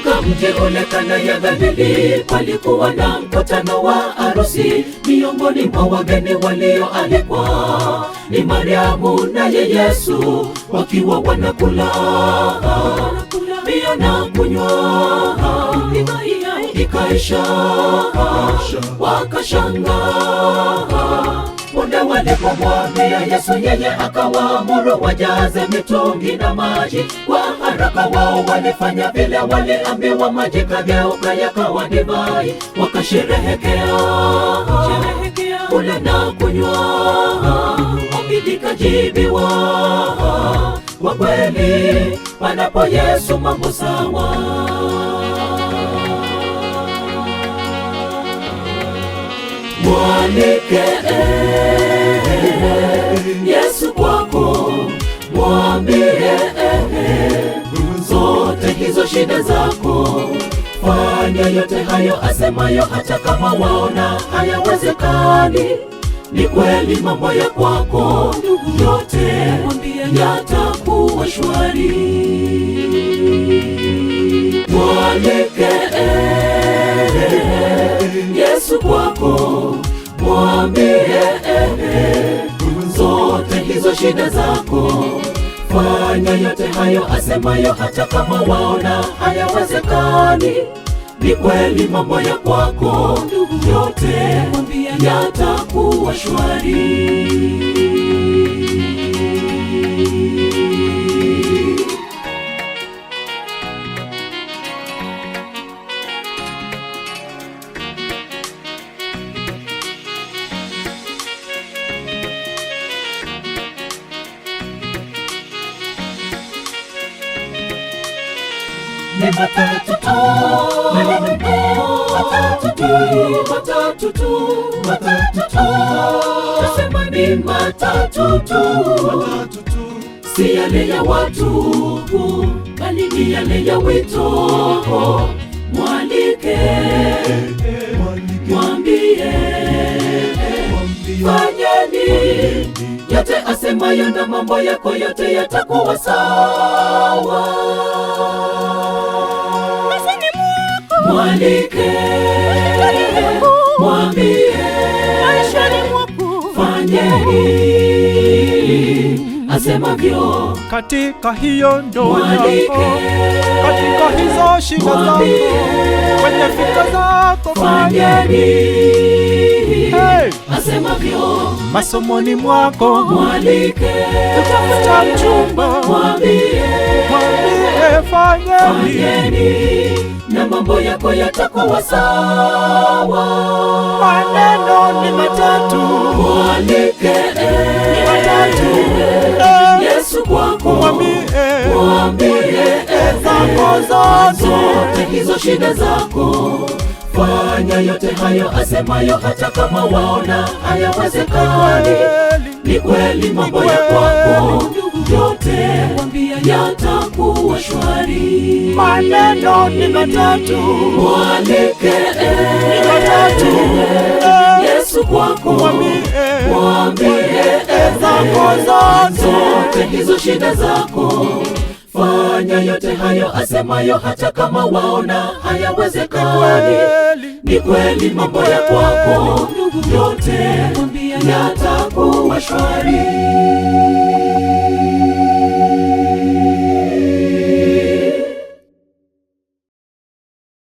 Katika mji ule Kana ya Galili, palikuwa na mkutano wa harusi. Miongoni mwa wageni walioalikwa ni Mariamu naye Yesu, wakiwa wanakula bia na kunywa. Ikaisha, wakashangaa. Punde walipomwambia Yesu, yeye akawaamuru wajaze mitungi na maji. Kwa haraka wao walifanya vile waliambiwa, maji kageuka yakawa divai. Wakasherehekea kula na kunywa, ombi likajibiwa. Kwa kweli panapo Yesu mambo sawa. Mwalike Yesu kwako, mwambie zote hizo shida zako. Fanya yote hayo asemayo, hata kama waona hayawezekani. Ni kweli mambo ya kwako yote yatakuwa shwari. Mwalike Yesu kwako, mwambie zote hizo shida zako. Fanya yote hayo asemayo, hata kama waona hayawezekani. Ni kweli mambo ya kwako yote yatakuwa shwari. Ni matatu tu, matatu tu, nasema ni matatu tu. Si yale ya watu, bali ni yale ya wito. Mwalike, mwambie, fanyeni yote asemayo, na mambo yako yote yatakuwa sawa. Mwalike, mwambie, fanyeni asemavyo katika hiyo ndoa yako, katika hizo shida zako, kwenye fikra zako, fanyeni asemavyo masomoni mwako. Mwalike, kutafuta mchumba, mwambie, fanyeni na mambo yako yatakuwa sawa. Maneno ni matatu, mwalike ni matatu. Yesu kwako, mwambie zako zote hizo shida zako. Fanya yote hayo asemayo, hata kama waona hayawezekani. Ni kweli mambo ya kwako yote yatakuwa shwari. Maneno ni matatu, mwalike ni matatu. Yesu kwako, mwambie zako zote hizo shida zako. Fanya yote hayo asemayo, hata kama waona hayawezekani. Ni kweli mambo ya kwako yote yatakuwa shwari.